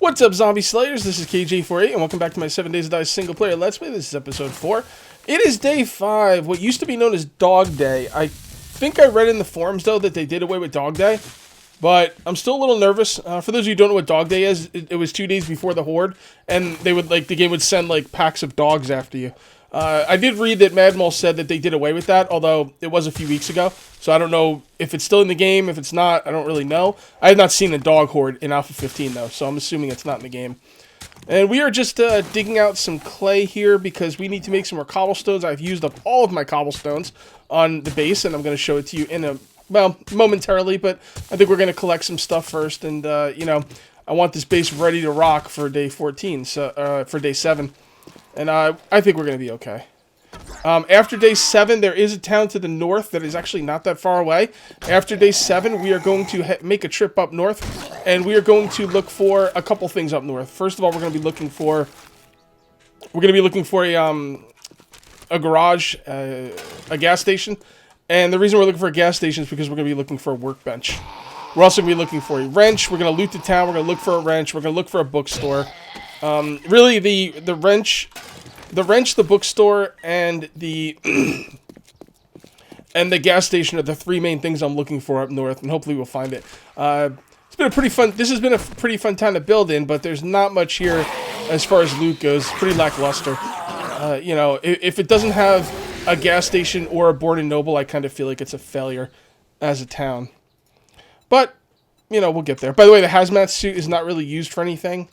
What's up, Zombie Slayers? This is KJ48, and welcome back to my 7 Days to Die single player Let's Play. This is episode 4. It is day 5, what used to be known as Dog Day. I think I read in the forums, though, that they did away with Dog Day, but I'm still a little nervous. For those of you who don't know what Dog Day is, it was 2 days before the Horde, and they would, the game would send, packs of dogs after you. I did read that Madmal said that they did away with that, although it was a few weeks ago. So I don't know if it's still in the game, if it's not, I don't really know. I have not seen a dog horde in Alpha 15, though, so I'm assuming it's not in the game. And we are just digging out some clay here because we need to make some more cobblestones. I've used up all of my cobblestones on the base, and I'm going to show it to you in a, well, momentarily, but I think we're going to collect some stuff first. And, you know, I want this base ready to rock for day 14, so, for day 7. And I think we're going to be okay. After day 7, there is a town to the north that is actually not that far away. After day 7, we are going to make a trip up north, and we are going to look for a couple things up north. First of all, we're going to be looking for a garage, a gas station, and the reason we're looking for a gas station is because we're going to be looking for a workbench. We're also going to be looking for a wrench. We're going to loot the town. We're going to look for a wrench. We're going to look for a bookstore. Really, the wrench, the bookstore, and the and the gas station are the 3 main things I'm looking for up north, and hopefully we'll find it. It's been a pretty fun. This has been a pretty fun time to build in, but there's not much here as far as loot goes. Pretty lackluster. You know, if it doesn't have a gas station or a Born and Noble, I kind of feel like it's a failure as a town. But you know, we'll get there. By the way, the hazmat suit is not really used for anything.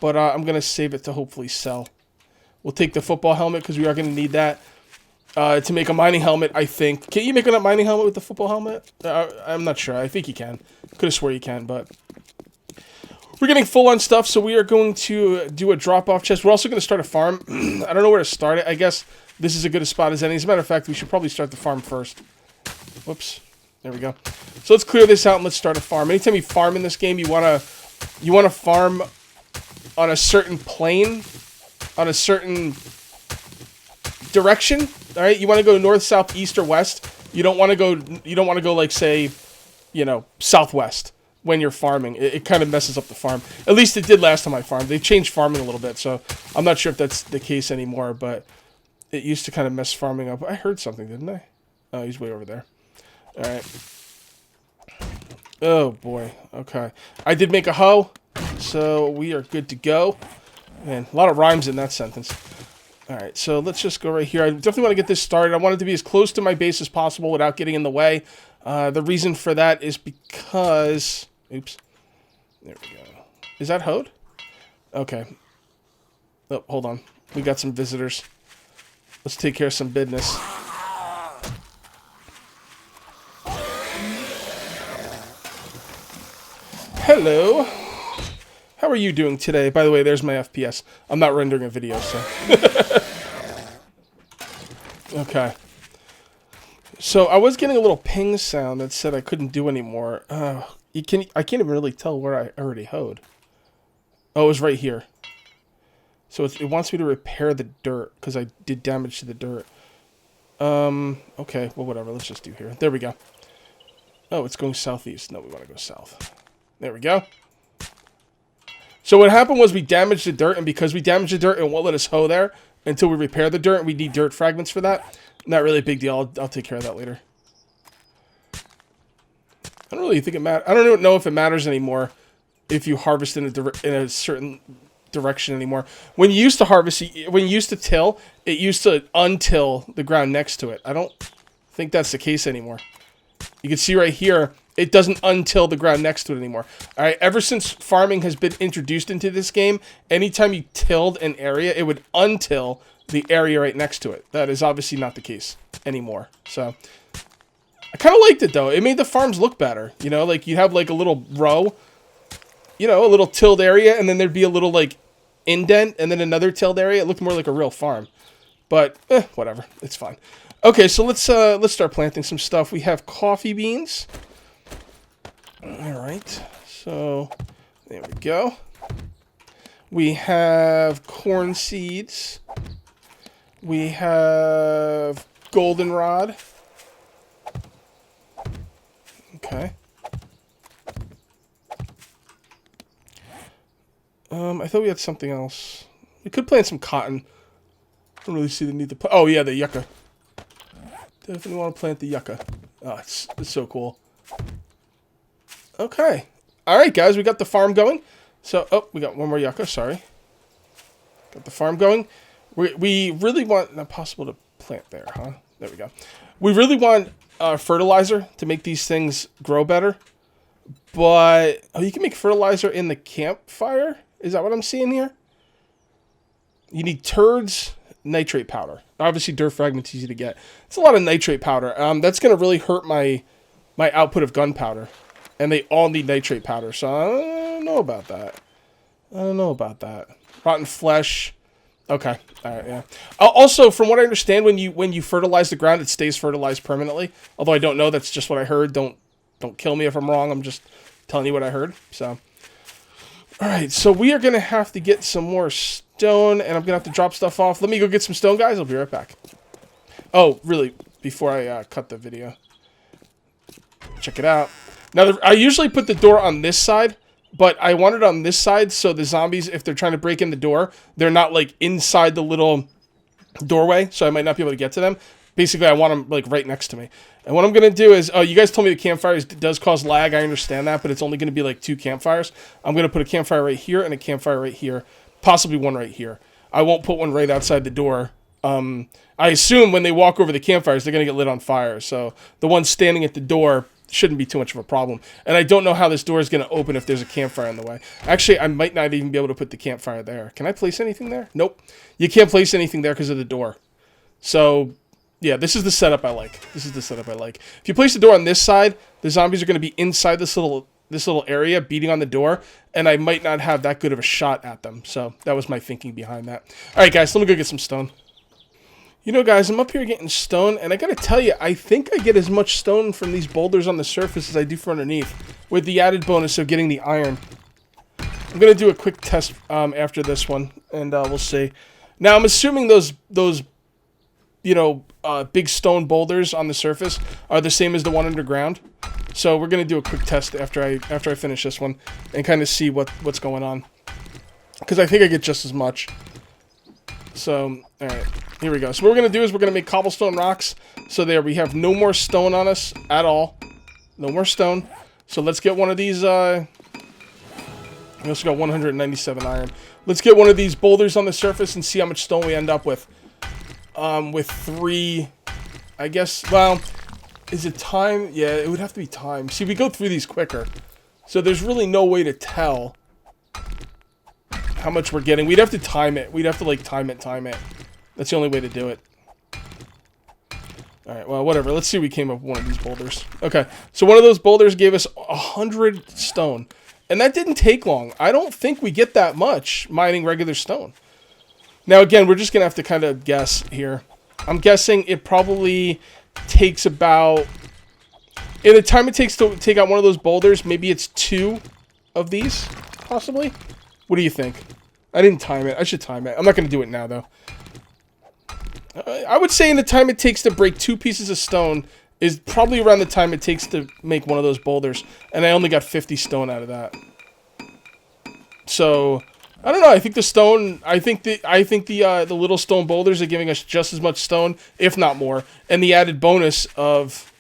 But I'm going to save it to hopefully sell. We'll take the football helmet because we are going to need that to make a mining helmet, I think. Can you make a mining helmet with the football helmet? I'm not sure. I think you can. Could have swore you can, but... We're getting full on stuff, so we are going to do a drop-off chest. We're also going to start a farm. I don't know where to start it. I guess this is as good a spot as any. As a matter of fact, we should probably start the farm first. Whoops. There we go. So let's clear this out and let's start a farm. Anytime you farm in this game, you want to farm on a certain plane, on a certain direction, all right? You want to go north, south, east, or west. You don't want to go like, say, you know, southwest when you're farming. It kind of messes up the farm. At least it did last time I farmed. They changed farming a little bit, so I'm not sure if that's the case anymore, but it used to kind of mess farming up. I heard something, didn't I? Oh, he's way over there. All right. Oh, boy. Okay. I did make a hoe. So we are good to go. Man, a lot of rhymes in that sentence. Alright, so let's just go right here. I definitely want to get this started. I want it to be as close to my base as possible without getting in the way. The reason for that is because... Oops. There we go. Is that Horde? Okay. Oh, hold on. We got some visitors. Let's take care of some business. Hello. How are you doing today? By the way, there's my FPS. I'm not rendering a video, so... Okay. So, I was getting a little ping sound that said I couldn't do anymore. I can't even really tell where I already hoed. Oh, it was right here. So, it wants me to repair the dirt, because I did damage to the dirt. Okay, well, whatever. Let's just do here. There we go. Oh, it's going southeast. No, we want to go south. There we go. So what happened was we damaged the dirt, and because we damaged the dirt, it won't let us hoe there until we repair the dirt, and we need dirt fragments for that. Not really a big deal. I'll take care of that later. I don't really think it matters. I don't know if it matters anymore if you harvest in a certain direction anymore. When you used to harvest, when you used to till, it used to untill the ground next to it. I don't think that's the case anymore. You can see right here, it doesn't untill the ground next to it anymore. All right, ever since farming has been introduced into this game, anytime you tilled an area, it would untill the area right next to it. That is obviously not the case anymore. So, I kind of liked it, though. It made the farms look better. You know, like, you'd have, like, a little row, you know, a little tilled area, and then there'd be a little, like, indent, and then another tilled area. It looked more like a real farm. But, whatever. It's fine. Okay, so let's start planting some stuff. We have coffee beans. Alright, so there we go. We have corn seeds. We have goldenrod. Okay. I thought we had something else. We could plant some cotton. I don't really see the need to plant. Oh, yeah, the yucca. Definitely want to plant the yucca. Oh, it's so cool. Okay. All right, guys, we got the farm going. So, oh, we got one more yucca, sorry. Got the farm going. We really want, not possible to plant there, huh? There we go. We really want fertilizer to make these things grow better. But, oh, you can make fertilizer in the campfire? Is that what I'm seeing here? You need turds, nitrate powder. Obviously, dirt fragments easy to get. It's a lot of nitrate powder. That's going to really hurt my output of gunpowder. And they all need nitrate powder, so I don't know about that. I don't know about that. Rotten flesh. Okay. All right, yeah. Also, from what I understand, when you fertilize the ground, it stays fertilized permanently. Although I don't know, that's just what I heard. Don't kill me if I'm wrong. I'm just telling you what I heard. So, all right. So we are gonna have to get some more stone, and I'm gonna have to drop stuff off. Let me go get some stone, guys. I'll be right back. Oh, really? Before I cut the video, check it out. Now, I usually put the door on this side, but I want it on this side so the zombies, if they're trying to break in the door, they're not, like, inside the little doorway, so I might not be able to get to them. Basically, I want them, like, right next to me. And what I'm going to do is, oh, you guys told me the campfires does cause lag. I understand that, but it's only going to be, like, 2 campfires. I'm going to put a campfire right here and a campfire right here, possibly one right here. I won't put one right outside the door. I assume when they walk over the campfires, they're going to get lit on fire. So the one standing at the door shouldn't be too much of a problem. And I don't know how this door is going to open if there's a campfire in the way. Actually, I might not even be able to put the campfire there. Can I place anything there? Nope. You can't place anything there because of the door. So, yeah, this is the setup I like. This is the setup I like. If you place the door on this side, the zombies are going to be inside this little area beating on the door, and I might not have that good of a shot at them. So that was my thinking behind that. All right, guys, let me go get some stone. You know, guys, I'm up here getting stone, and I gotta tell you, I think I get as much stone from these boulders on the surface as I do from underneath, with the added bonus of getting the iron. I'm gonna do a quick test after this one, and we'll see. Now, I'm assuming those you know, big stone boulders on the surface are the same as the one underground. So we're gonna do a quick test after I finish this one, and kind of see what's going on, because I think I get just as much. So, all right, here we go. So what we're going to do is we're going to make cobblestone rocks. So there, we have no more stone on us at all. No more stone. So let's get one of these, we also got 197 iron. Let's get one of these boulders on the surface and see how much stone we end up with. With 3, I guess, well, is it time? Yeah, it would have to be time. See, we go through these quicker. So there's really no way to tell how much we're getting. We'd have to time it. We'd have to, like, time it. That's the only way to do it. Alright, well, whatever. Let's see if we came up with one of these boulders. Okay, so one of those boulders gave us 100 stone. And that didn't take long. I don't think we get that much mining regular stone. Now, again, we're just going to have to kind of guess here. I'm guessing it probably takes about... in the time it takes to take out one of those boulders, maybe it's 2 of these, possibly? What do you think? I didn't time it. I should time it. I'm not going to do it now, though. I would say in the time it takes to break 2 pieces of stone is probably around the time it takes to make one of those boulders. And I only got 50 stone out of that. So, I don't know. I think the stone... I think the little stone boulders are giving us just as much stone, if not more. And the added bonus of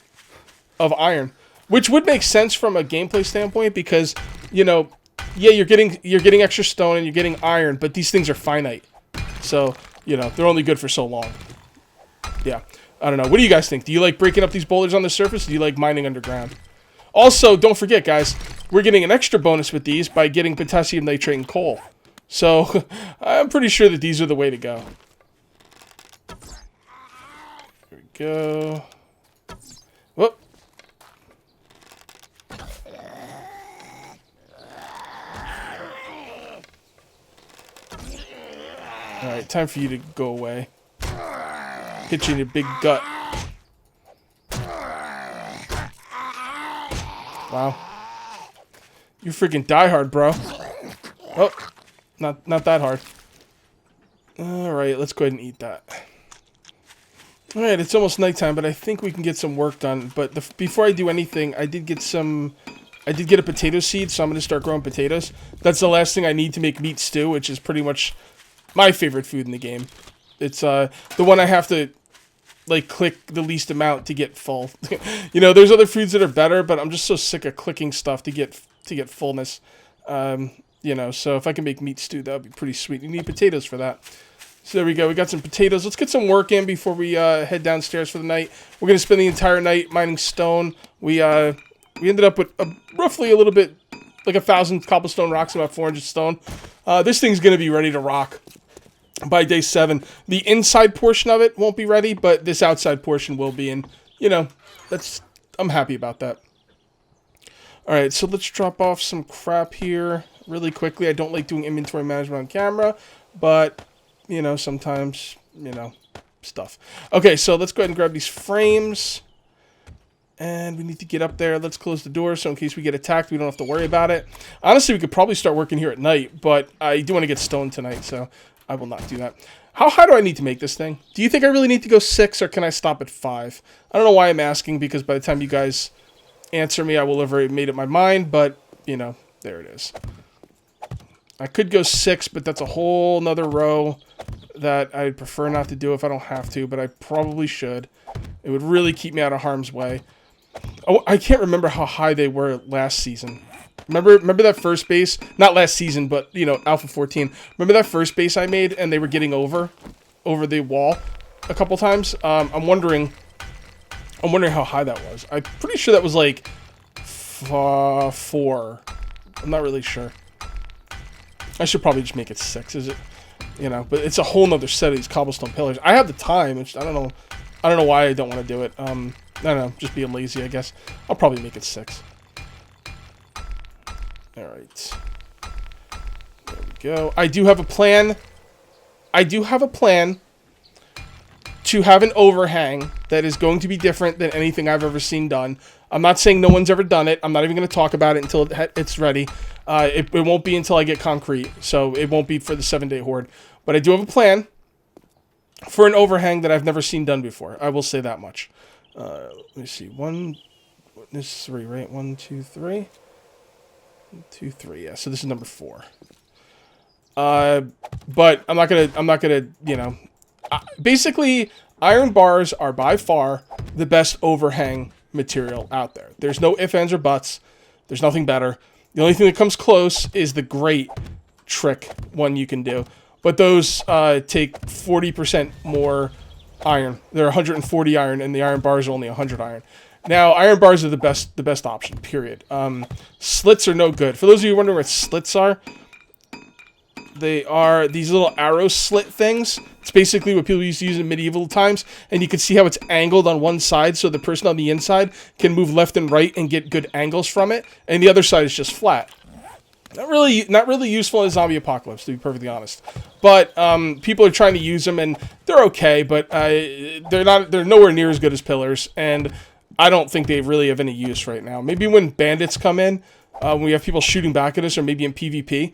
iron. Which would make sense from a gameplay standpoint because, you know... yeah, you're getting extra stone and you're getting iron, but these things are finite. So, you know, they're only good for so long. Yeah. I don't know. What do you guys think? Do you like breaking up these boulders on the surface, or do you like mining underground? Also, don't forget, guys, we're getting an extra bonus with these by getting potassium nitrate and coal. So, I'm pretty sure that these are the way to go. There we go. Whoop. Alright, time for you to go away. Hit you in your big gut. Wow. You freaking die hard, bro. Oh, not that hard. Alright, let's go ahead and eat that. Alright, it's almost nighttime, but I think we can get some work done. But before I do anything, I did get some I did get a potato seed, so I'm going to start growing potatoes. That's the last thing I need to make meat stew, which is pretty much my favorite food in the game. It's the one I have to like click the least amount to get full. You know, there's other foods that are better, but I'm just so sick of clicking stuff to get fullness. You know, so if I can make meat stew, that would be pretty sweet. You need potatoes for that. So there we go. We got some potatoes. Let's get some work in before we head downstairs for the night. We're going to spend the entire night mining stone. We ended up with roughly a little bit, like 1,000 cobblestone rocks, about 400 stone. This thing's going to be ready to rock by day 7. The inside portion of it won't be ready, but this outside portion will be. And, you know, I'm happy about that. All right, so let's drop off some crap here really quickly. I don't like doing inventory management on camera, but, you know, sometimes, you know, stuff. Okay, so let's go ahead and grab these frames. And we need to get up there. Let's close the door so in case we get attacked, we don't have to worry about it. Honestly, we could probably start working here at night, but I do want to get stone tonight, so I will not do that. How high do I need to make this thing? Do you think I really need to go 6, or can I stop at 5? I don't know why I'm asking, because by the time you guys answer me, I will have already made up my mind, but, you know, there it is. I could go 6, but that's a whole nother row that I'd prefer not to do if I don't have to, but I probably should. It would really keep me out of harm's way. Oh, I can't remember how high they were last season. Remember that first base? Not last season, but, you know, Alpha 14. Remember that first base I made and they were getting over the wall a couple times? I'm wondering how high that was. I'm pretty sure that was like 4. I'm not really sure. I should probably just make it 6, is it? You know, but it's a whole nother set of these cobblestone pillars. I have the time, which I don't know why I don't want to do it. I don't know, just being lazy, I guess. I'll probably make it 6. Alright. There we go. I do have a plan. To have an overhang that is going to be different than anything I've ever seen done. I'm not saying no one's ever done it. I'm not even going to talk about it until it's ready. It won't be until I get concrete, so it won't be for the 7-day horde. But I do have a plan for an overhang that I've never seen done before. I will say that much. Let me see. This is 3, right? 1, 2, 3. 1, 2, 3. Yeah. So this is number 4. But I'm not gonna, you know. Basically, iron bars are by far the best overhang material out there. There's no ifs, ands, or buts. There's nothing better. The only thing that comes close is the great trick one you can do. But those take 40% more iron. They're 140 iron, and the iron bars are only 100 iron. Now, iron bars are the best option, period. Slits are no good. For those of you wondering what slits are, they are these little arrow slit things. It's basically what people used to use in medieval times, and you can see how it's angled on one side, so the person on the inside can move left and right and get good angles from it, and the other side is just flat. Not really useful in a zombie apocalypse, to be perfectly honest. But people are trying to use them, and they're okay, but they're nowhere near as good as pillars, and I don't think they really have any use right now. Maybe when bandits come in, when we have people shooting back at us, or maybe in PvP,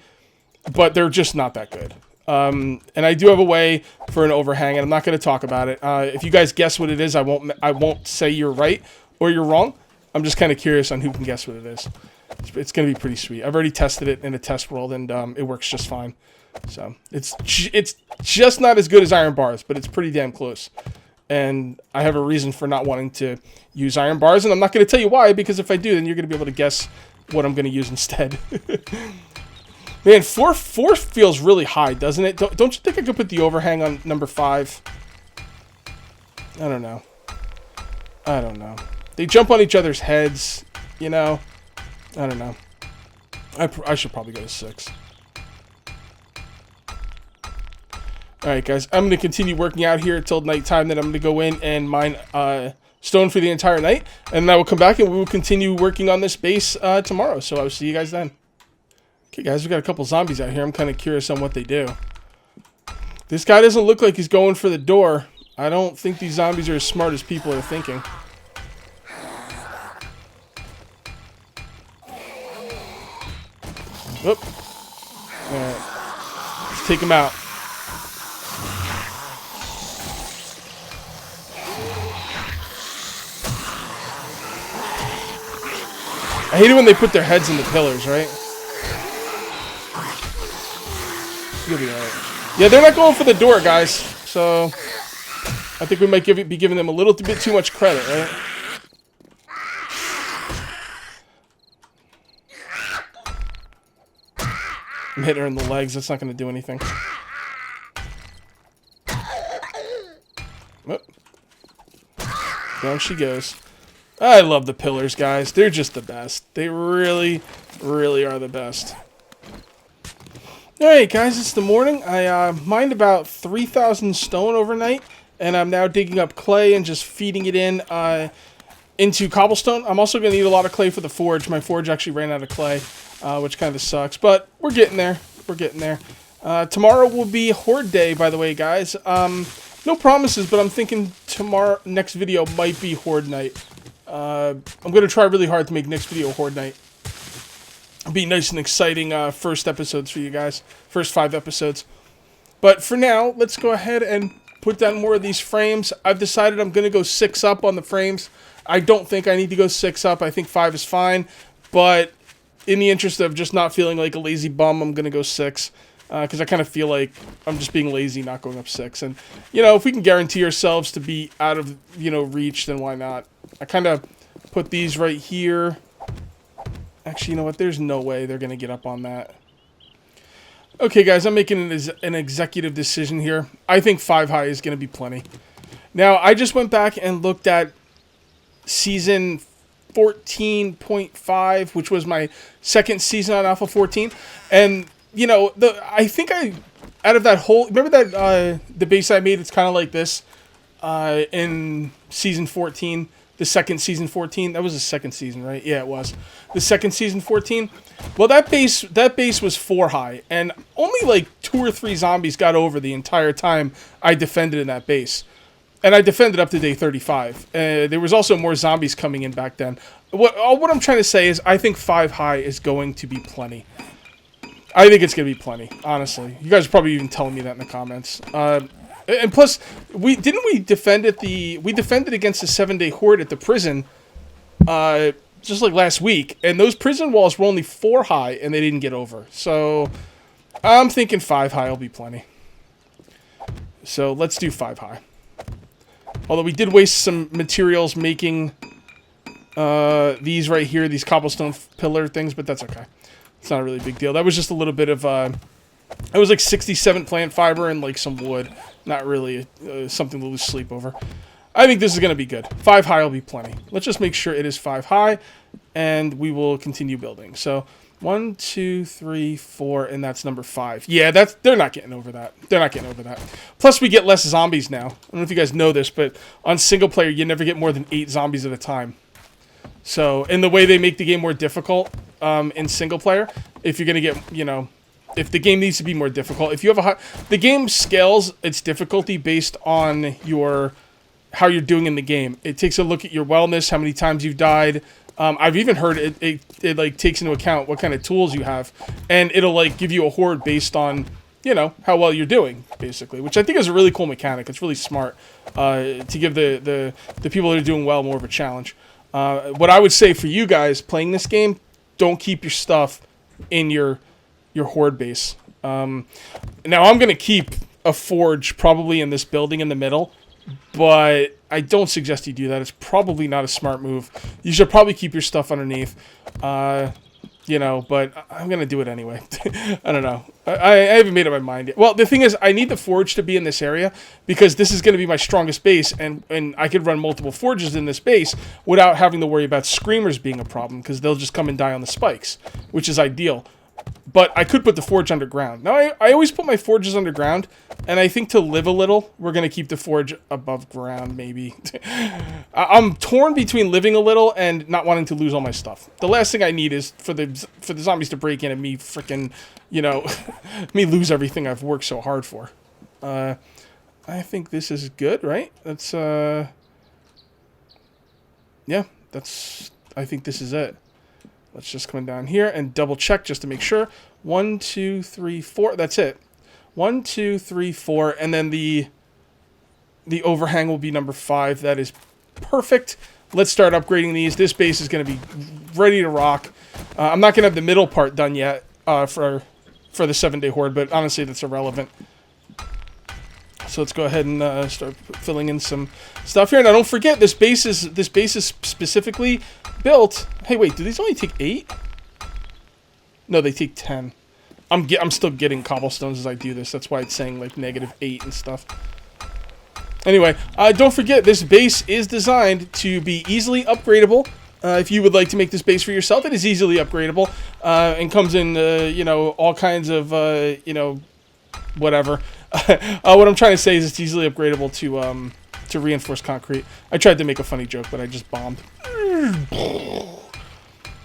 but they're just not that good. And I do have a way for an overhang, and I'm not going to talk about it. If you guys guess what it is, I won't say you're right or you're wrong. I'm just kind of curious on who can guess what it is. It's going to be pretty sweet. I've already tested it in a test world, and it works just fine. So it's just not as good as iron bars, but it's pretty damn close. And I have a reason for not wanting to use iron bars, and I'm not going to tell you why, because if I do, then you're going to be able to guess what I'm going to use instead. Man, 4 feels really high, doesn't it? Don't you think I could put the overhang on number 5? I don't know. They jump on each other's heads, you know? I don't know. I should probably go to 6. Alright, guys. I'm going to continue working out here until nighttime. Then I'm going to go in and mine stone for the entire night. And then I will come back and we will continue working on this base tomorrow. So I will see you guys then. Okay, guys. We got a couple zombies out here. I'm kind of curious on what they do. This guy doesn't look like he's going for the door. I don't think these zombies are as smart as people are thinking. Whoop. Alright. Let's take him out. I hate it when they put their heads in the pillars, right? You'll be alright. Yeah, they're not going for the door, guys. So, I think we might be giving them a little bit too much credit, right? I'm hitting her in the legs. That's not going to do anything. Oh. Down she goes. I love the pillars, guys. They're just the best. They really, really are the best. Alright, guys. It's the morning. I mined about 3,000 stone overnight. And I'm now digging up clay and just feeding it in into cobblestone. I'm also going to need a lot of clay for the forge. My forge actually ran out of clay. Which kind of sucks, but we're getting there. We're getting there. Tomorrow will be Horde Day, by the way, guys. No promises, but I'm thinking next video might be Horde Night. I'm going to try really hard to make next video Horde Night. It'll be nice and exciting first episodes for you guys. First 5 episodes. But for now, let's go ahead and put down more of these frames. I've decided I'm going to go 6 up on the frames. I don't think I need to go 6 up. I think 5 is fine, but in the interest of just not feeling like a lazy bum, I'm going to go 6. Because I kind of feel like I'm just being lazy not going up 6. And, you know, if we can guarantee ourselves to be out of, you know, reach, then why not? I kind of put these right here. Actually, you know what? There's no way they're going to get up on that. Okay, guys, I'm making an executive decision here. I think 5 high is going to be plenty. Now, I just went back and looked at Season 14.5, which was my second season on Alpha 14, and you know, I think out of that whole, remember that the base I made, it's kind of like this in Season 14, the second Season 14. That was the second season, right? Yeah, it was the second Season 14. Well, that base was 4 high, and only like 2 or 3 zombies got over the entire time I defended in that base. And I defended up to day 35. There was also more zombies coming in back then. What I'm trying to say is I think 5 high is going to be plenty. I think it's going to be plenty, honestly. You guys are probably even telling me that in the comments. And plus, we defended against the 7-day horde at the prison just like last week. And those prison walls were only 4 high and they didn't get over. So I'm thinking 5 high will be plenty. So let's do 5 high. Although we did waste some materials making these right here, these cobblestone pillar things, but that's okay. It's not a really big deal. That was just a little bit of, it was like 67 plant fiber and like some wood. Not really something to lose sleep over. I think this is going to be good. 5 high will be plenty. Let's just make sure it is 5 high, and we will continue building. So 1, 2, 3, 4, and that's number 5. Yeah, they're not getting over that. They're not getting over that. Plus, we get less zombies now. I don't know if you guys know this, but on single player, you never get more than 8 zombies at a time. So, in the way they make the game more difficult in single player, if you're going to get, you know, if the game needs to be more difficult, if you have the game scales its difficulty based on how you're doing in the game. It takes a look at your wellness, how many times you've died. I've even heard it like takes into account what kind of tools you have, and it'll like give you a horde based on, you know, how well you're doing, basically, which I think is a really cool mechanic. It's really smart to give the people that are doing well more of a challenge. What I would say for you guys playing this game, don't keep your stuff in your horde base. Now I'm gonna keep a forge probably in this building in the middle, but I don't suggest you do that. It's probably not a smart move. You should probably keep your stuff underneath. You know, but I'm going to do it anyway. I don't know. I haven't made up my mind yet. Well, the thing is, I need the forge to be in this area because this is going to be my strongest base, and I could run multiple forges in this base without having to worry about screamers being a problem because they'll just come and die on the spikes, which is ideal. But I could put the forge underground. Now, I always put my forges underground, and I think to live a little, we're going to keep the forge above ground, maybe. I'm torn between living a little and not wanting to lose all my stuff. The last thing I need is for the zombies to break in and me freaking, you know, me lose everything I've worked so hard for. I think this is good, right? That's, yeah, I think this is it. Let's just come down here and double check just to make sure. 1, 2, 3, 4. That's it. 1, 2, 3, 4. And then the overhang will be number 5. That is perfect. let's start upgrading these. This base is going to be ready to rock. I'm not going to have the middle part done yet for the 7-day Horde, but honestly, that's irrelevant. So let's go ahead and start filling in some stuff here. Now, don't forget, this base is specifically built. Hey, wait, do these only take 8? No, they take 10. I'm still getting cobblestones as I do this. That's why it's saying like -8 and stuff. Anyway, don't forget, this base is designed to be easily upgradable. If you would like to make this base for yourself, it is easily upgradable and comes in, you know, all kinds of, you know, whatever. What I'm trying to say is it's easily upgradable to reinforced concrete. I tried to make a funny joke, but I just bombed.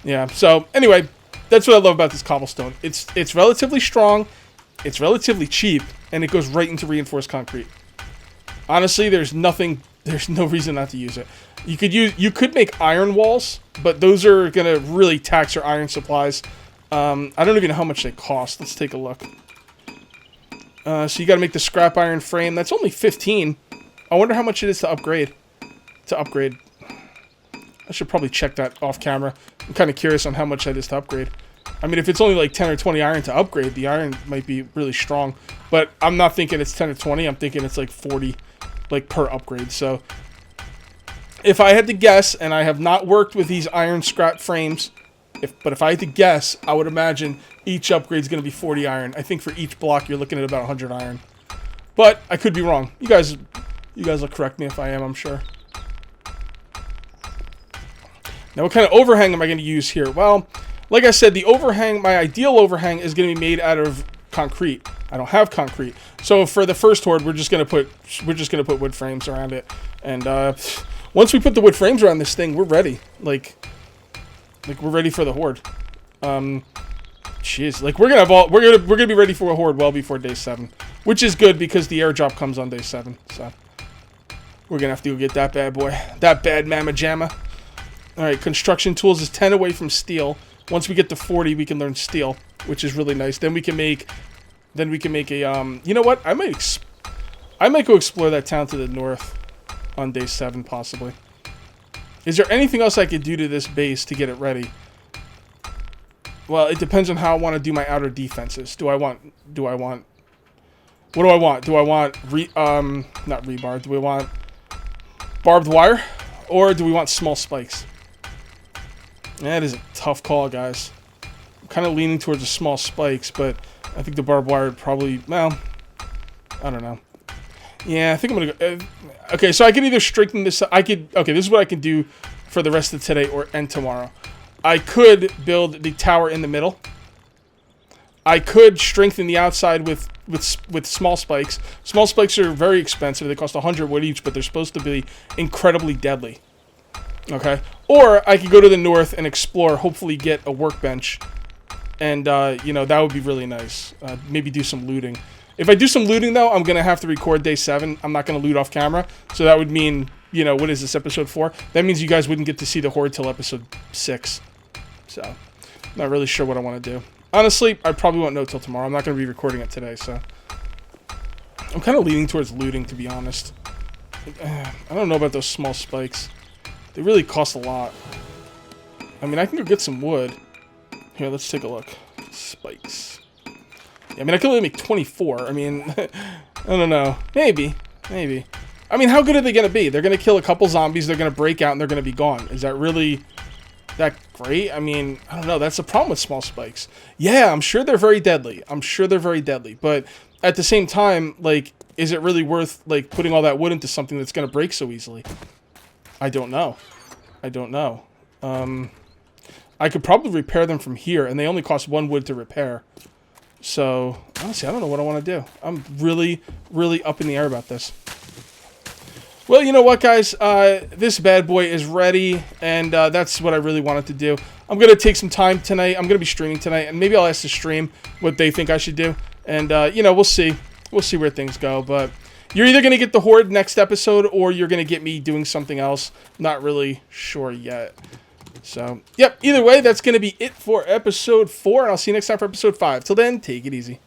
Yeah. So anyway, that's what I love about this cobblestone. It's relatively strong, it's relatively cheap, and it goes right into reinforced concrete. Honestly, there's no reason not to use it. You could make iron walls, but those are gonna really tax your iron supplies. I don't even know how much they cost. Let's take a look. So you got to make the scrap iron frame. That's only 15. I wonder how much it is to upgrade. I should probably check that off camera. I'm kind of curious on how much that is to upgrade. I mean, if it's only like 10 or 20 iron to upgrade, the iron might be really strong. But I'm not thinking it's 10 or 20. I'm thinking it's like 40, like per upgrade. So if I had to guess, and I have not worked with these iron scrap frames, but if I had to guess, I would imagine each upgrade is going to be 40 iron. I think for each block, you're looking at about 100 iron. But I could be wrong. You guys will correct me if I am, I'm sure. Now, what kind of overhang am I going to use here? Well, like I said, the overhang, my ideal overhang is going to be made out of concrete. I don't have concrete. So for the first horde, we're just going to put wood frames around it. And once we put the wood frames around this thing, we're ready. Like we're ready for the horde. Jeez, like we're gonna be ready for a horde well before day 7, which is good because the airdrop comes on day 7. So we're gonna have to go get that bad boy, that bad mamma jamma. All right, construction tools is 10 away from steel. Once we get to 40, we can learn steel, which is really nice. Then we can make a you know what? I might go explore that town to the north on day 7 possibly. Is there anything else I could do to this base to get it ready? Well, it depends on how I want to do my outer defenses. What do I want? Do I want not rebar? Do we want barbed wire? Or do we want small spikes? That is a tough call, guys. I'm kind of leaning towards the small spikes, but I think the barbed wire would probably, well, I don't know. Yeah, I think I'm going to go... okay, so I can either strengthen this... okay, this is what I can do for the rest of today and tomorrow. I could build the tower in the middle. I could strengthen the outside with small spikes. Small spikes are very expensive. They cost 100 wood each, but they're supposed to be incredibly deadly. Okay? Or I could go to the north and explore, hopefully get a workbench. And, you know, that would be really nice. Maybe do some looting. If I do some looting, though, I'm going to have to record day 7. I'm not going to loot off camera. So that would mean, you know, what is this, episode 4? That means you guys wouldn't get to see the horde till episode 6. So, not really sure what I want to do. Honestly, I probably won't know till tomorrow. I'm not going to be recording it today, so. I'm kind of leaning towards looting, to be honest. I don't know about those small spikes. They really cost a lot. I mean, I can go get some wood. Here, let's take a look. Spikes. I mean, I can only make 24. I mean, I don't know. Maybe. I mean, how good are they going to be? They're going to kill a couple zombies, they're going to break out, and they're going to be gone. Is that really that great? I mean, I don't know. That's the problem with small spikes. Yeah, I'm sure they're very deadly. But at the same time, like, is it really worth, like, putting all that wood into something that's going to break so easily? I don't know. I could probably repair them from here, and they only cost 1 wood to repair. So, honestly, I don't know what I want to do. I'm really, really up in the air about this. Well, you know what, guys? This bad boy is ready, and that's what I really wanted to do. I'm going to take some time tonight. I'm going to be streaming tonight, and maybe I'll ask the stream what they think I should do. And, you know, we'll see. We'll see where things go, but you're either going to get the horde next episode, or you're going to get me doing something else. Not really sure yet. So, yep, either way, that's going to be it for episode 4, and I'll see you next time for episode 5. Till then, take it easy.